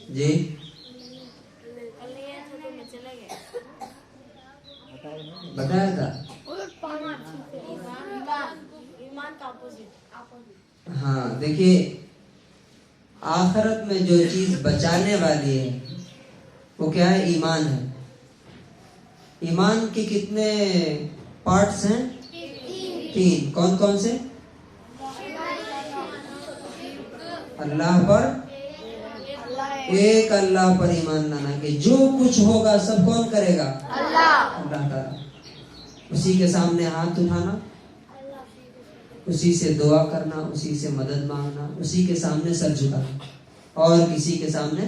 جی بتایا تھا. ہاں دیکھیے آخرت میں جو چیز بچانے والی ہے وہ کیا ہے؟ ایمان ہے. ایمان کے کتنے پارٹس ہیں؟ 3. کون کون سے؟ اللہ پر، ایک اللہ پر ایمان لانا کہ جو کچھ ہوگا سب کون کرے گا؟ اللہ تعالیٰ. اسی کے سامنے ہاتھ اٹھانا، اسی سے دعا کرنا، اسی سے مدد مانگنا، اسی کے سامنے سر جھکانا، اور کسی کے سامنے.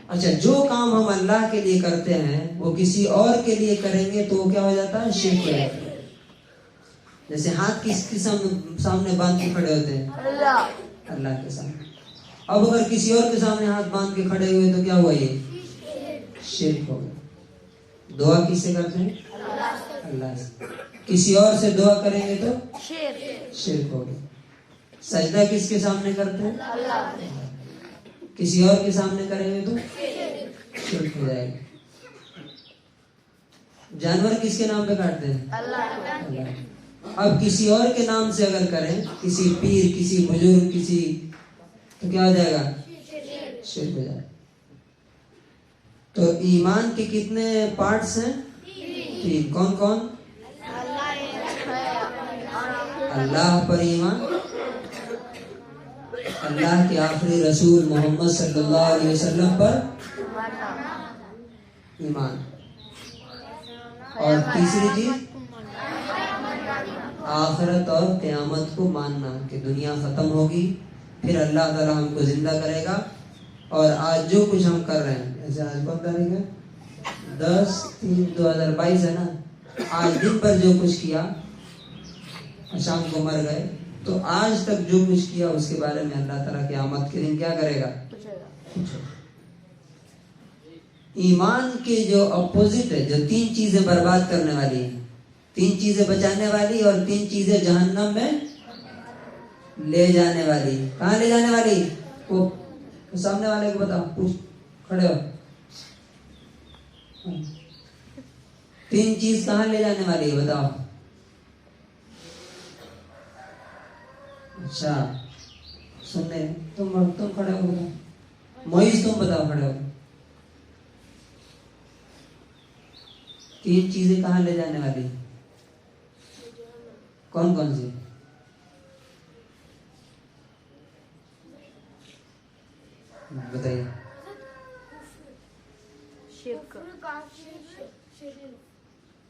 اچھا جو کام ہم اللہ کے لیے کرتے ہیں وہ کسی اور کے لیے کریں گے تو وہ کیا ہو جاتا ہے؟ شرک ہو جاتا ہے. جیسے ہاتھ کس کے سامنے باندھ کے کھڑے ہوتے ہیں؟ اللہ کے سامنے. اب اگر کسی اور کے سامنے ہاتھ باندھ کے کھڑے ہوئے تو کیا ہوا؟ یہ شرک ہو گیا. دعا کس سے کرتے ہیں؟ اللہ سے. کسی اور سے دعا کریں گے تو شرک ہو گیا. سجدہ کس کے سامنے کرتے ہیں؟ کسی اور کے سامنے کریں گے تو شرک ہو جائے گا. جانور کس کے نام پہ کاٹتے ہیں؟ اللہ. اب کسی اور کے نام سے اگر کریں، کسی پیر، کسی بزرگ، کسی، تو کیا ہو جائے گا؟ شرک ہو جائے گا. تو ایمان کے کتنے پارٹس ہیں؟ 3. کون کون؟ اللہ پر ایمان، اللہ کے آخری رسول محمد صلی اللہ علیہ وسلم پر ایمان، اور تیسری چیز آخرت اور قیامت کو ماننا کہ دنیا ختم ہوگی، پھر اللہ تعالیٰ ہم کو زندہ کرے گا، اور آج جو کچھ ہم کر رہے ہیں، ایسے آج کون تاریخ ہے؟ 10/3/2022 ہے نا. آج دن پر جو کچھ کیا، شام کو مر گئے، تو آج تک جو کچھ کیا اس کے بارے میں اللہ تعالیٰ قیامت کے دن کیا کرے گا؟ ایمان کے جو اپوزٹ ہے، جو 3 چیزیں برباد کرنے والی ہیں، 3 چیزیں بچانے والی، اور 3 چیزیں جہنم میں لے جانے والی. کہاں لے جانے والی؟ وہ سامنے والے کو بتاؤ، پوچھ، کھڑے ہو. 3 چیز کہاں لے جانے والی ہے بتاؤ. اچھا سننے، تم کھڑے ہو بتاؤ. معیز تم بتاؤ، کھڑے ہو. 3 چیزیں کہاں لے جانے والی؟ کون کون سی؟ بتائیے.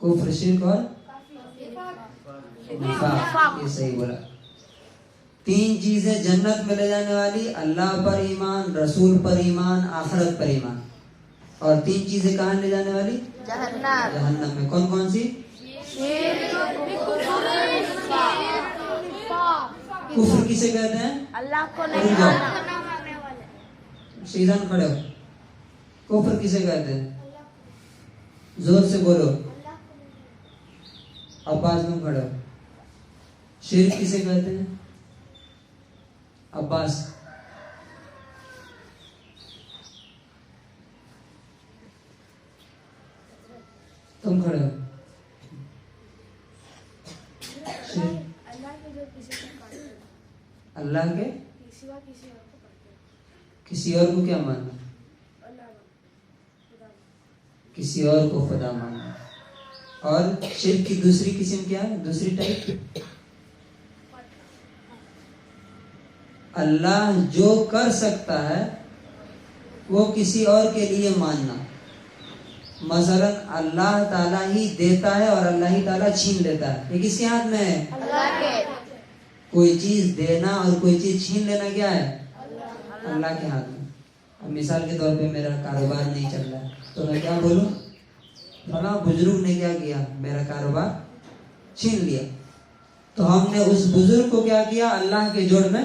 کفر، شرک اور نفاق. یہ صحیح بولا. 3 چیزیں جنت میں لے جانے والی: اللہ پر ایمان، رسول پر ایمان، آخرت پر ایمان. اور 3 چیزیں کہاں لے جانے والی؟ جہنم میں. کون کون سی؟ کفر کسے کہتے ہیں؟ اللہ کو نہیں ماننے والے. شیطان کھڑے ہو. کفر کسے کہتے ہیں؟ زور سے بولو. عباس میں کھڑے ہو. شرک کسے کہتے ہیں؟ عباس. تم کھڑے ہو. اللہ کے کسی اور کو کیا ماننا؟ کسی اور کو خدا ماننا. اور شرک کی دوسری قسم کیا ہے؟ دوسری ٹائپ، اللہ جو کر سکتا ہے وہ کسی اور کے لیے ماننا. مثلا اللہ تعالیٰ ہی دیتا ہے اور اللہ ہی تعالیٰ چھین لیتا ہے. یہ کس کے ہاتھ میں ہے؟ اللہ کے. کوئی چیز دینا اور کوئی چیز چھین لینا کیا ہے؟ اللہ کے ہاتھ میں. اب مثال کے طور پہ میرا کاروبار نہیں چل رہا ہے تو میں کیا بولوں؟ فلاں بزرگ نے کیا کیا؟ میرا کاروبار چھین لیا. تو ہم نے اس بزرگ کو کیا کیا؟ اللہ کے جوڑ میں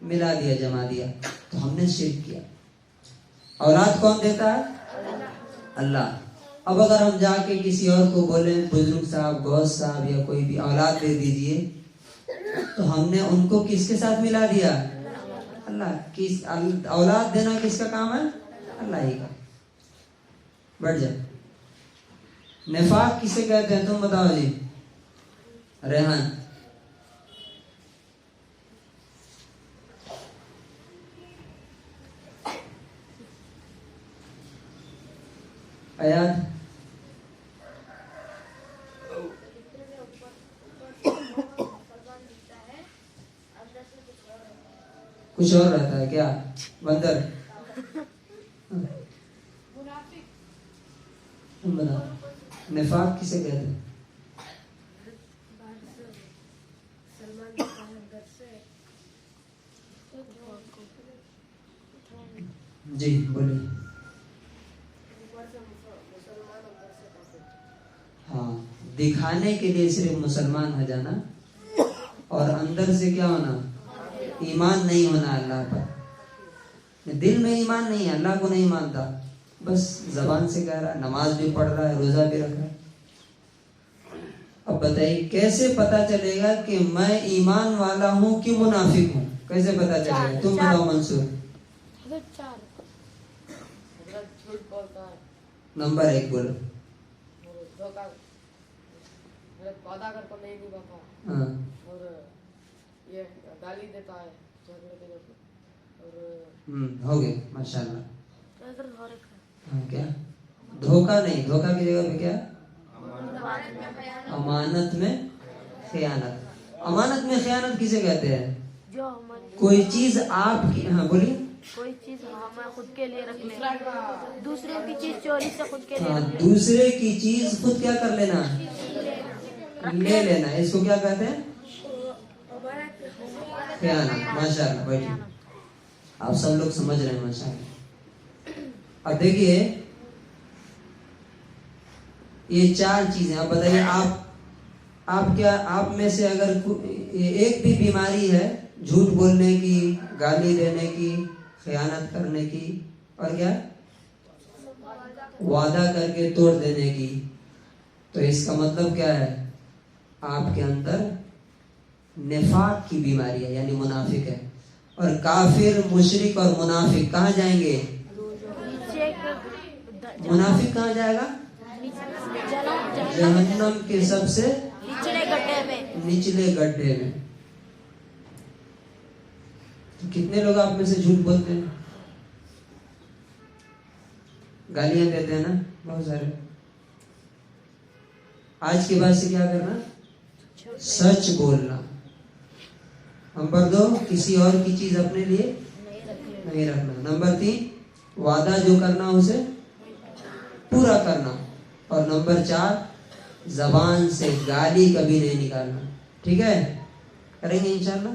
ملا دیا، جما دیا. تو ہم نے شرک کیا. اولاد کون دیتا ہے؟ اللہ. اب اگر ہم جا کے کسی اور کو بولیں بزرگ صاحب، غوث صاحب یا کوئی بھی اولاد دے دیجئے، تو ہم نے ان کو کس کے ساتھ ملا دیا؟ اللہ کی اولاد دینا کس کا کام ہے؟ اللہ ہی کا. بڑھ جائے. نفاق کسے کہتے ہیں تم بتاؤ جی؟ ریحان. آیات. کچھ اور رہتا ہے کیا؟ بندر. تم بتاؤ نفاق کسے کہتے ہیں؟ جی بولیے. ہاں دکھانے کے لیے صرف مسلمان ہو جانا اور اندر سے کیا ہونا؟ ایمان نہیں ہونا اللہ پر. دل میں ایمان نہیں ہے, اللہ کو نہیں مانتا, بس زبان سے کہہ رہا ہے, نماز بھی پڑھ رہا ہے, روزہ بھی رکھ رہا ہے. اب بتائیے کیسے پتا چلے گا کہ میں ایمان والا ہوں کہ منافق ہوں؟ کیسے پتا چلے گا؟ تم بتاؤ منصور. نمبر 1 بولو. ہاں ہو گئے ماشاء اللہ. ہاں کیا دھوکہ نہیں, دھوکہ کی جگہ پہ کیا؟ امانت میں خیانت. امانت میں خیانت کسے کہتے ہیں؟ کوئی چیز آپ کی, ہاں بولیے, کوئی چیز ہمیں خود کے لیے رکھ لینا, دوسرے کی چیز چوری سے خود کے لیے ہاں دوسرے کی چیز خود کیا کر لینا؟ لے لینا. اس کو کیا کہتے ہیں؟ خیانت. ماشاء اللہ بیٹھیے, آپ سب لوگ سمجھ رہے ہیں ماشاء اللہ. اب دیکھیے یہ 4 چیزیں. اب بتائیے آپ کیا, آپ میں سے اگر ایک بھی بیماری ہے جھوٹ بولنے کی, گالی دینے کی, خیانت کرنے کی, اور کیا وعدہ کر کے توڑ دینے کی, تو اس کا مطلب کیا ہے؟ آپ کے اندر نفاق کی بیماری ہے, یعنی منافق ہے. اور کافر, مشرک اور منافق کہاں جائیں گے؟ منافق کہاں جائے گا؟ جہنم کے سب سے نچلے گڈھے میں. کتنے لوگ آپ میں سے جھوٹ بولتے ہیں, گالیاں دیتے ہیں نا بہت سارے. آج کے بعد سے کیا کرنا؟ سچ بولنا. نمبر 2 کسی اور کی چیز اپنے لیے نہیں رکھنا. نمبر 3 وعدہ جو کرنا اسے پورا کرنا. اور نمبر 4 زبان سے گالی کبھی نہیں نکالنا. ٹھیک ہے, کریں گے انشاءاللہ.